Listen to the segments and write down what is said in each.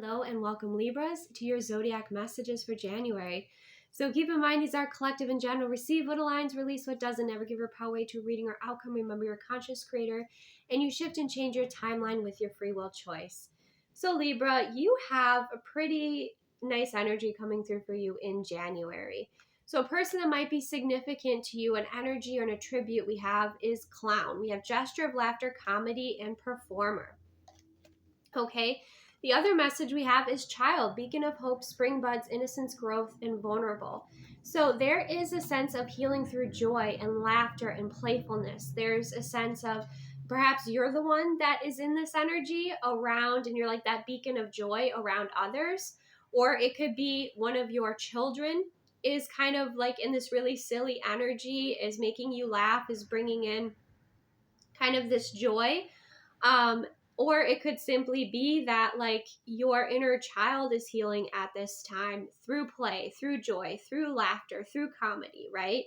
Hello and welcome Libras to your zodiac messages for January. So keep in mind these are collective in general. Receive what aligns, release what doesn't. Never give your power away to a reading or outcome. Remember you're a conscious creator and you shift and change your timeline with your free will choice. So Libra, you have a pretty nice energy coming through for you in January. So a person that might be significant to you, an energy or an attribute we have is clown. We have gesture of laughter, comedy, and performer. Okay. The other message we have is child, beacon of hope, spring buds, innocence, growth, and vulnerable. So there is a sense of healing through joy and laughter and playfulness. There's a sense of perhaps you're the one that is in this energy around and you're like that beacon of joy around others. Or it could be one of your children is kind of like in this really silly energy, is making you laugh, is bringing in kind of this joy. Or it could simply be that like your inner child is healing at this time through play, through joy, through laughter, through comedy, right?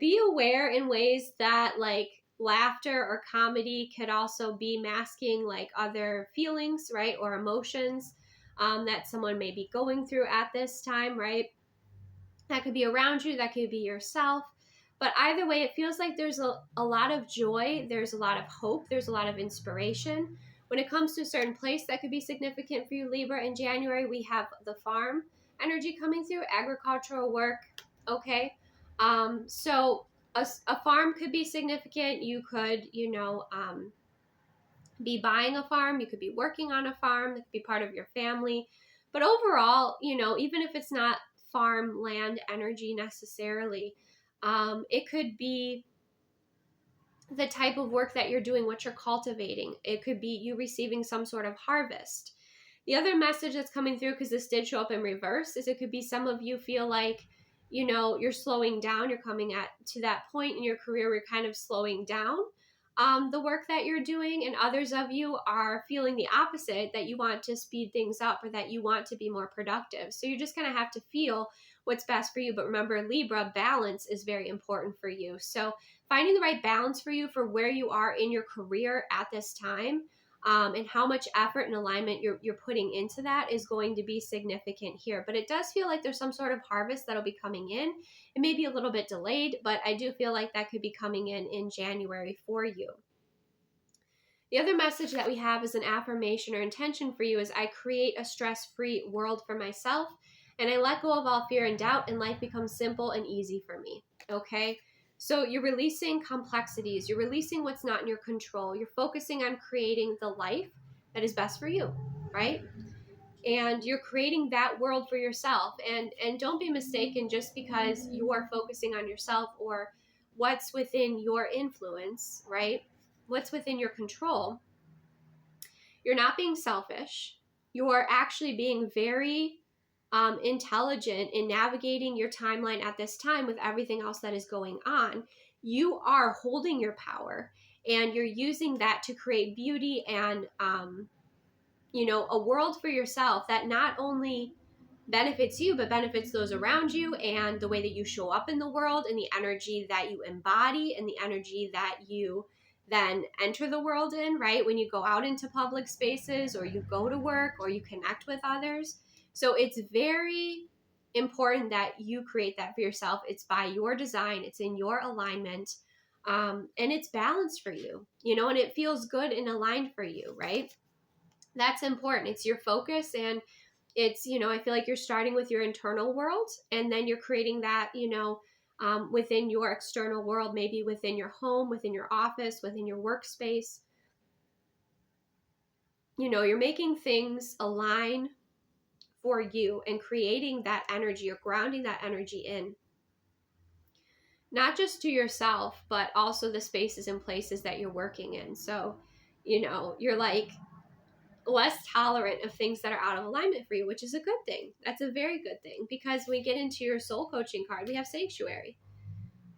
Be aware in ways that like laughter or comedy could also be masking like other feelings, right? Or emotions that someone may be going through at this time, right? That could be around you, that could be yourself. But either way, it feels like there's a lot of joy, there's a lot of hope, there's a lot of inspiration. When it comes to a certain place that could be significant for you, Libra, in January, we have the farm energy coming through, agricultural work, okay? So a farm could be significant. You could, be buying a farm, you could be working on a farm, that could be part of your family. But overall, even if it's not farmland energy necessarily, it could be the type of work that you're doing, what you're cultivating. It could be you receiving some sort of harvest. The other message that's coming through, because this did show up in reverse, is it could be some of you feel like, you're slowing down. You're coming to that point in your career where you're kind of slowing down the work that you're doing, and others of you are feeling the opposite, that you want to speed things up or that you want to be more productive. So you're just going to have to feel what's best for you. But remember, Libra, balance is very important for you. So finding the right balance for you for where you are in your career at this time, and how much effort and alignment you're putting into that is going to be significant here. But it does feel like there's some sort of harvest that'll be coming in. It may be a little bit delayed, but I do feel like that could be coming in January for you. The other message that we have is an affirmation or intention for you is I create a stress-free world for myself, and I let go of all fear and doubt, and life becomes simple and easy for me. Okay? So you're releasing complexities. You're releasing what's not in your control. You're focusing on creating the life that is best for you, right? And you're creating that world for yourself. And don't be mistaken, just because you are focusing on yourself or what's within your influence, right? What's within your control. You're not being selfish. You're actually being very intelligent in navigating your timeline at this time with everything else that is going on. You are holding your power and you're using that to create beauty and, a world for yourself that not only benefits you, but benefits those around you, and the way that you show up in the world, and the energy that you embody, and the energy that you then enter the world in, right? When you go out into public spaces, or you go to work, or you connect with others. So it's very important that you create that for yourself. It's by your design, it's in your alignment, and it's balanced for you, and it feels good and aligned for you, right? That's important. It's your focus, and it's, I feel like you're starting with your internal world, and then you're creating that, within your external world, maybe within your home, within your office, within your workspace. You're making things align for you and creating that energy, or grounding that energy in, not just to yourself, but also the spaces and places that you're working in. So, you're like less tolerant of things that are out of alignment for you, which is a good thing. That's a very good thing, because when we get into your soul coaching card, we have sanctuary.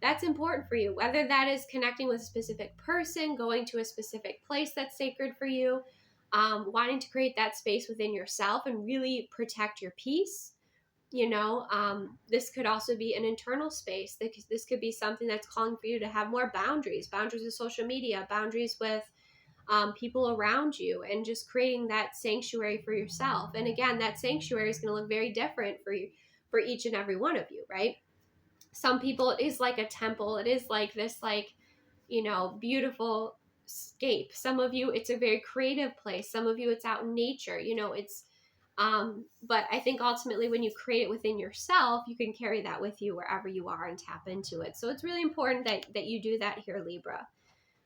That's important for you, whether that is connecting with a specific person, going to a specific place that's sacred for you, wanting to create that space within yourself and really protect your peace. This could also be an internal space. This could be something that's calling for you to have more boundaries with social media, boundaries with people around you, and just creating that sanctuary for yourself. And again, that sanctuary is going to look very different for you, for each and every one of you, right? Some people, it is like a temple. It is like this, like, beautiful scape. Some of you, it's a very creative place. Some of you, it's out in nature. But I think ultimately when you create it within yourself, you can carry that with you wherever you are and tap into it. So it's really important that you do that here, Libra.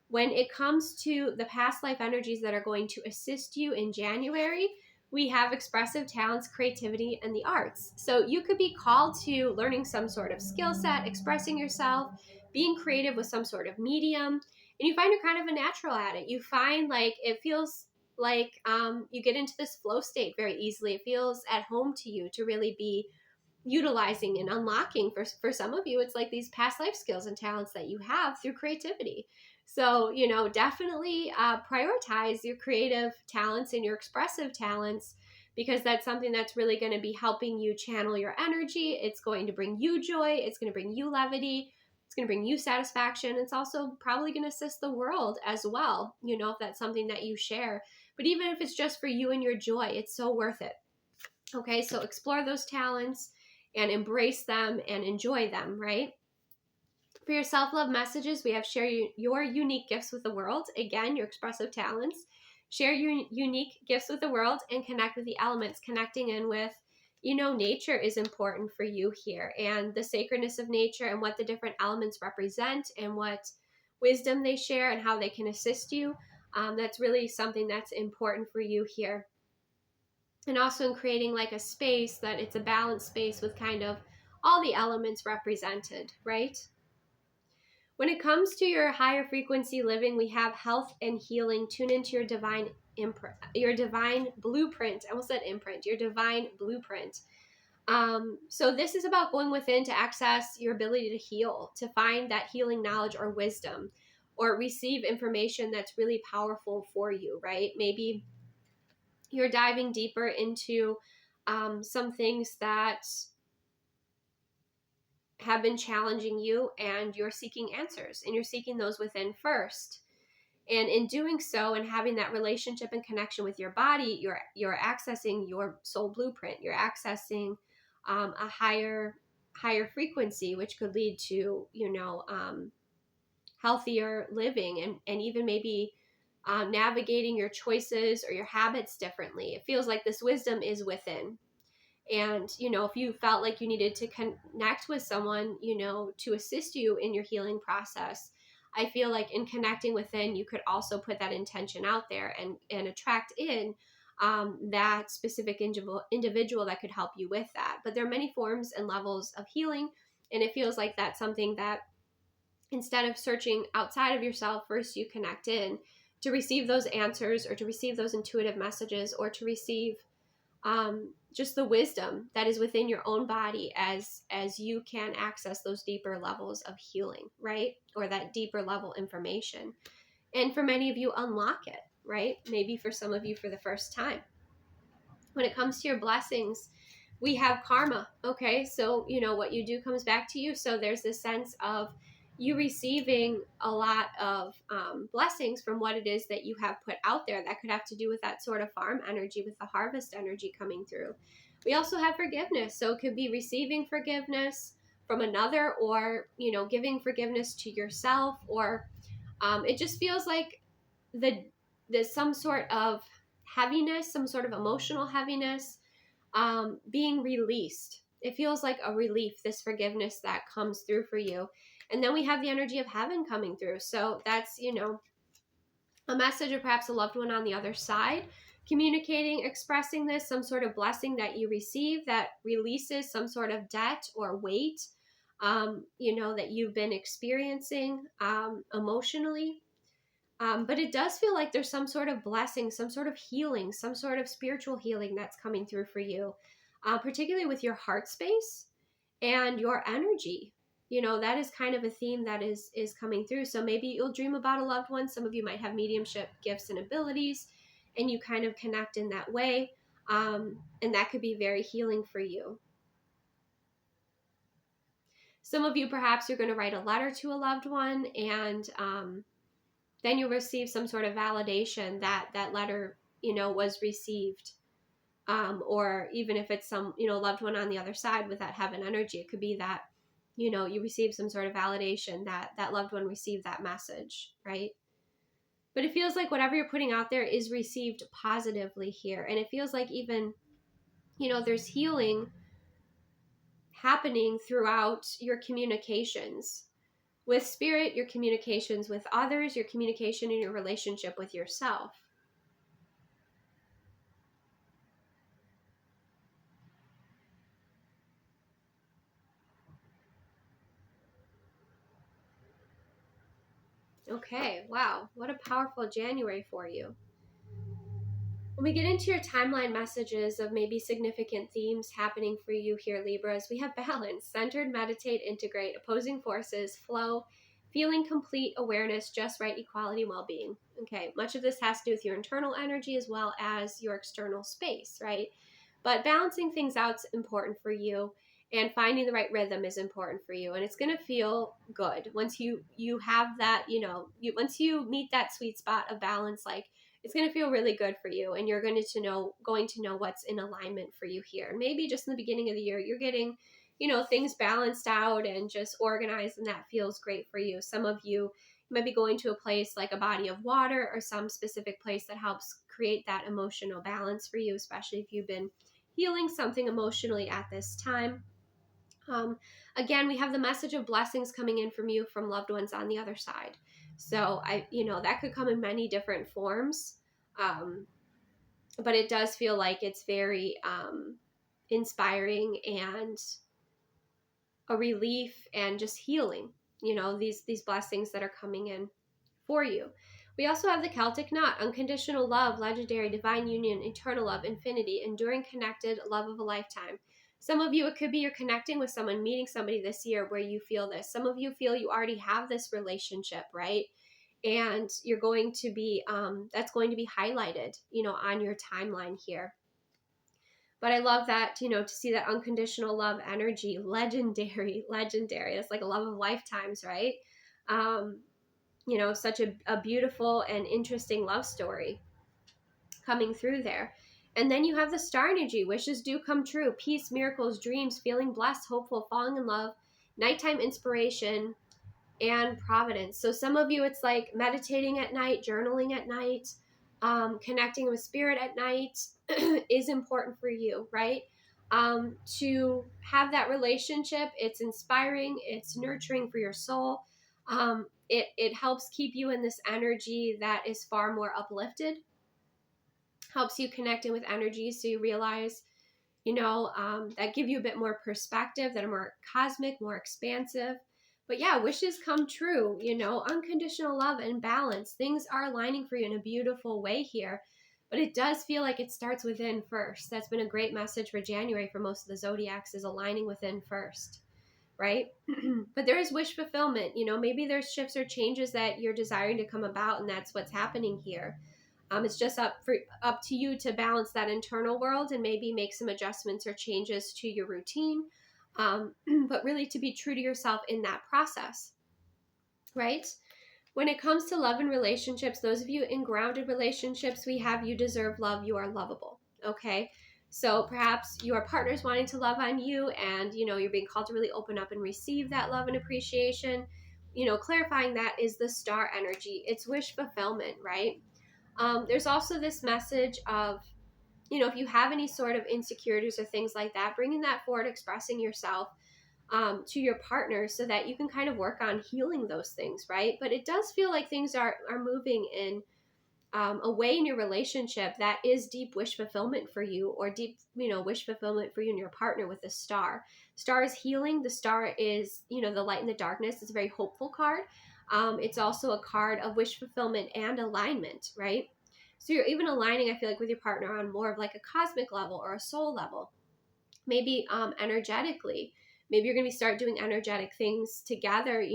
When it comes to the past life energies that are going to assist you in January, we have expressive talents, creativity, and the arts. So you could be called to learning some sort of skill set, expressing yourself, being creative with some sort of medium, and you find you're kind of a natural at it. You find like it feels like you get into this flow state very easily. It feels at home to you to really be utilizing and unlocking. For some of you, it's like these past life skills and talents that you have through creativity. So definitely prioritize your creative talents and your expressive talents, because that's something that's really going to be helping you channel your energy. It's going to bring you joy, it's going to bring you levity, it's going to bring you satisfaction. It's also probably going to assist the world as well, if that's something that you share. But even if it's just for you and your joy, it's so worth it. Okay, so explore those talents and embrace them and enjoy them, right? For your self-love messages, we have share your unique gifts with the world. Again, your expressive talents. Share your unique gifts with the world and connect with the elements. Connecting in with, nature is important for you here, and the sacredness of nature and what the different elements represent and what wisdom they share and how they can assist you. That's really something that's important for you here. And also in creating like a space that it's a balanced space with kind of all the elements represented, right? When it comes to your higher frequency living, we have health and healing. Tune into your divine imprint, your divine blueprint. I almost said imprint, your divine blueprint. So this is about going within to access your ability to heal, to find that healing knowledge or wisdom, or receive information that's really powerful for you, right? Maybe you're diving deeper into some things that have been challenging you, and you're seeking answers, and you're seeking those within first. And in doing so and having that relationship and connection with your body, you're accessing your soul blueprint. You're accessing a higher frequency, which could lead to healthier living, and even maybe navigating your choices or your habits differently. It feels like this wisdom is within. And, if you felt like you needed to connect with someone, to assist you in your healing process, I feel like in connecting within, you could also put that intention out there and attract in that specific individual that could help you with that. But there are many forms and levels of healing. And it feels like that's something that instead of searching outside of yourself, first you connect in to receive those answers, or to receive those intuitive messages, or to receive just the wisdom that is within your own body as you can access those deeper levels of healing, right? Or that deeper level information. And for many of you, unlock it, right? Maybe for some of you for the first time. When it comes to your blessings, we have karma. Okay, so what you do comes back to you. So there's this sense of you receiving a lot of blessings from what it is that you have put out there. That could have to do with that sort of farm energy, with the harvest energy coming through. We also have forgiveness. So it could be receiving forgiveness from another, or giving forgiveness to yourself, or it just feels like the some sort of heaviness, some sort of emotional heaviness being released. It feels like a relief, this forgiveness that comes through for you. And then we have the energy of heaven coming through. So that's, a message, or perhaps a loved one on the other side, communicating, expressing this, some sort of blessing that you receive that releases some sort of debt or weight, that you've been experiencing emotionally. But it does feel like there's some sort of blessing, some sort of healing, some sort of spiritual healing that's coming through for you, particularly with your heart space and your energy. That is kind of a theme that is coming through. So maybe you'll dream about a loved one. Some of you might have mediumship gifts and abilities, and you kind of connect in that way. And that could be very healing for you. Some of you, perhaps you're going to write a letter to a loved one, and then you'll receive some sort of validation that that letter, was received. Or even if it's some, loved one on the other side with that heaven energy, it could be that, you receive some sort of validation that that loved one received that message, right? But it feels like whatever you're putting out there is received positively here. And it feels like even, there's healing happening throughout your communications with spirit, your communications with others, your communication in your relationship with yourself. Okay, wow, what a powerful January for you. When we get into your timeline messages of maybe significant themes happening for you here, Libras, we have balance, centered, meditate, integrate, opposing forces, flow, feeling complete awareness, just right, equality, well-being. Okay, much of this has to do with your internal energy as well as your external space, right? But balancing things out is important for you, and finding the right rhythm is important for you. And it's going to feel good once you have that, once you meet that sweet spot of balance, like it's going to feel really good for you, and you're going to know what's in alignment for you here. Maybe just in the beginning of the year, you're getting, things balanced out and just organized, and that feels great for you. Some of you might be going to a place like a body of water or some specific place that helps create that emotional balance for you, especially if you've been healing something emotionally at this time. Again, we have the message of blessings coming in from you from loved ones on the other side. So that could come in many different forms. But it does feel like it's very inspiring and a relief and just healing, these blessings that are coming in for you. We also have the Celtic knot, unconditional love, legendary, divine union, eternal love, infinity, enduring, connected, love of a lifetime. Some of you, it could be you're connecting with someone, meeting somebody this year where you feel this. Some of you feel you already have this relationship, right? And you're going to be, that's going to be highlighted, on your timeline here. But I love that, to see that unconditional love energy, legendary. It's like a love of lifetimes, right? Such a beautiful and interesting love story coming through there. And then you have the star energy, wishes do come true, peace, miracles, dreams, feeling blessed, hopeful, falling in love, nighttime inspiration, and providence. So some of you, it's like meditating at night, journaling at night, connecting with spirit at night is important for you, right? To have that relationship, it's inspiring, it's nurturing for your soul. It helps keep you in this energy that is far more uplifted, helps you connect in with energy so you realize, that give you a bit more perspective, that are more cosmic, more expansive. But yeah, wishes come true, unconditional love and balance. Things are aligning for you in a beautiful way here. But it does feel like it starts within first. That's been a great message for January for most of the zodiacs, is aligning within first, right? But there is wish fulfillment. Maybe there's shifts or changes that you're desiring to come about, and that's what's happening here. It's just up to you to balance that internal world and maybe make some adjustments or changes to your routine, but really to be true to yourself in that process, right? When it comes to love and relationships, those of you in grounded relationships, we have you deserve love, you are lovable, okay? So perhaps your partner's wanting to love on you, and, you're being called to really open up and receive that love and appreciation. Clarifying that is the star energy. It's wish fulfillment, right? There's also this message of, if you have any sort of insecurities or things like that, bringing that forward, expressing yourself to your partner so that you can kind of work on healing those things, right? But it does feel like things are moving in a way in your relationship that is deep wish fulfillment for you, or deep, wish fulfillment for you and your partner with the star. Star is healing. The star is, the light in the darkness. It's a very hopeful card. It's also a card of wish fulfillment and alignment, right? So you're even aligning, I feel like, with your partner on more of like a cosmic level or a soul level. Maybe energetically. Maybe you're going to start doing energetic things together,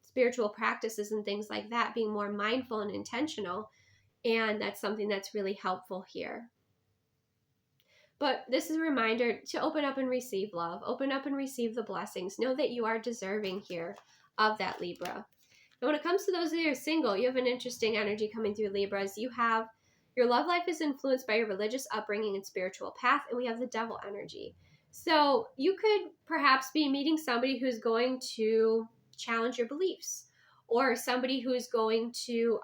spiritual practices and things like that, being more mindful and intentional. And that's something that's really helpful here. But this is a reminder to open up and receive love, open up and receive the blessings. Know that you are deserving here of that, Libra. And when it comes to those that are single, you have an interesting energy coming through, Libras. You have your love life is influenced by your religious upbringing and spiritual path, and we have the devil energy. So you could perhaps be meeting somebody who's going to challenge your beliefs, or somebody who's going to,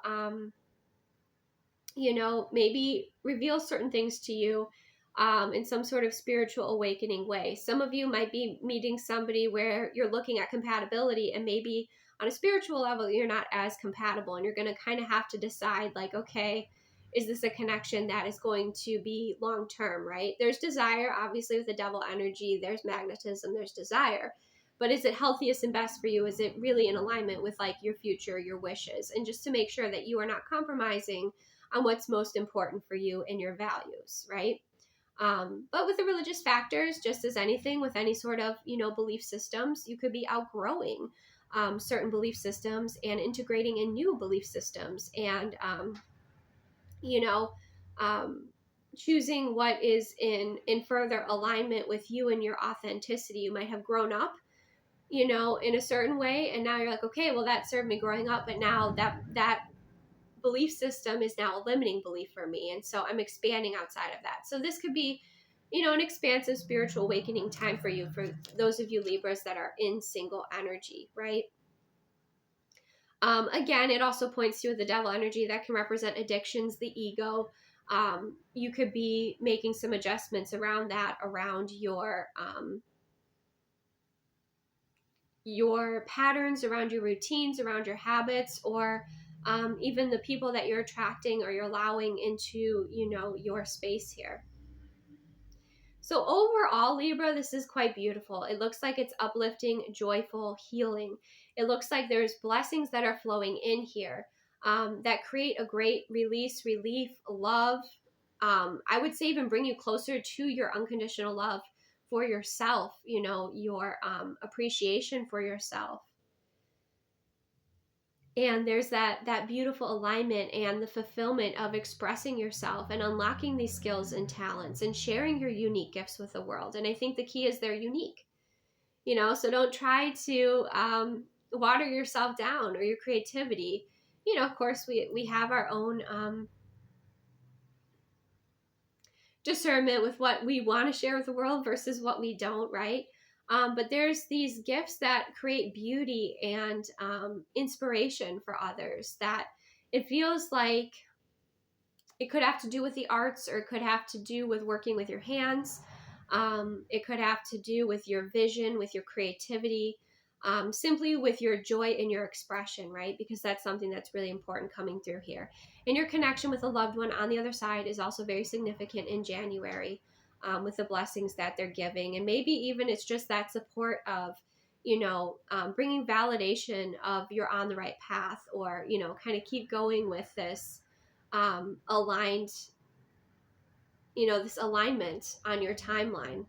maybe reveal certain things to you in some sort of spiritual awakening way. Some of you might be meeting somebody where you're looking at compatibility, and maybe on a spiritual level, you're not as compatible, and you're going to kind of have to decide, like, okay, is this a connection that is going to be long term, right? There's desire, obviously, with the devil energy. There's magnetism, there's desire. But is it healthiest and best for you? Is it really in alignment with like your future, your wishes? And just to make sure that you are not compromising on what's most important for you and your values, right? But with the religious factors, just as anything with any sort of, belief systems, you could be outgrowing certain belief systems and integrating in new belief systems, and, you know, um, choosing what is in further alignment with you and your authenticity. You might have grown up, in a certain way, and now you're like, okay, well, that served me growing up, but now that belief system is now a limiting belief for me, and so I'm expanding outside of that. So this could be, an expansive spiritual awakening time for you, for those of you Libras that are in single energy, right? Again, it also points to the devil energy that can represent addictions, the ego. You could be making some adjustments around that, around your patterns, around your routines, around your habits, or even the people that you're attracting or you're allowing into, your space here. So overall, Libra, this is quite beautiful. It looks like it's uplifting, joyful, healing. It looks like there's blessings that are flowing in here that create a great release, relief, love. I would say even bring you closer to your unconditional love for yourself, your appreciation for yourself. And there's that beautiful alignment and the fulfillment of expressing yourself and unlocking these skills and talents and sharing your unique gifts with the world. And I think the key is they're unique, so don't try to water yourself down or your creativity. Of course, we have our own discernment with what we want to share with the world versus what we don't, right? But there's these gifts that create beauty and inspiration for others, that it feels like it could have to do with the arts, or it could have to do with working with your hands. It could have to do with your vision, with your creativity, simply with your joy and your expression, right? Because that's something that's really important coming through here. And your connection with a loved one on the other side is also very significant in January, with the blessings that they're giving. And maybe even it's just that support of, bringing validation of you're on the right path, or, kind of keep going with this aligned, this alignment on your timeline,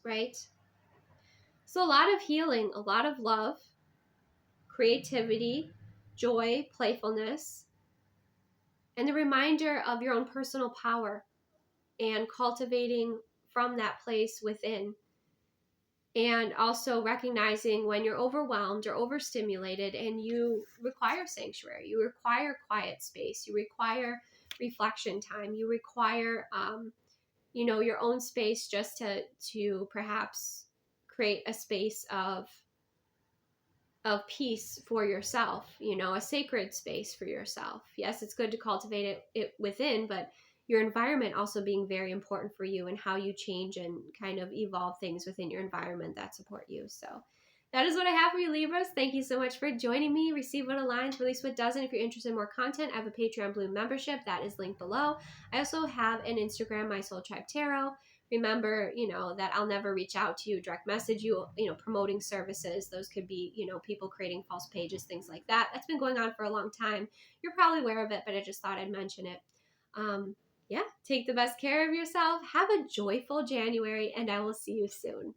right? So a lot of healing, a lot of love, creativity, joy, playfulness, and the reminder of your own personal power and cultivating from that place within. And also recognizing when you're overwhelmed or overstimulated and you require sanctuary, you require quiet space, you require reflection time, you require, your own space, just to perhaps create a space of peace for yourself, a sacred space for yourself. Yes, it's good to cultivate it within, but your environment also being very important for you, and how you change and kind of evolve things within your environment that support you. So that is what I have for you, Libras. Thank you so much for joining me. Receive what aligns, release what doesn't. If you're interested in more content, I have a Patreon Blue membership that is linked below. I also have an Instagram, My Soul Tribe Tarot. Remember, that I'll never reach out to you, direct message you, promoting services. Those could be, people creating false pages, things like that. That's been going on for a long time. You're probably aware of it, but I just thought I'd mention it. Take the best care of yourself. Have a joyful January, and I will see you soon.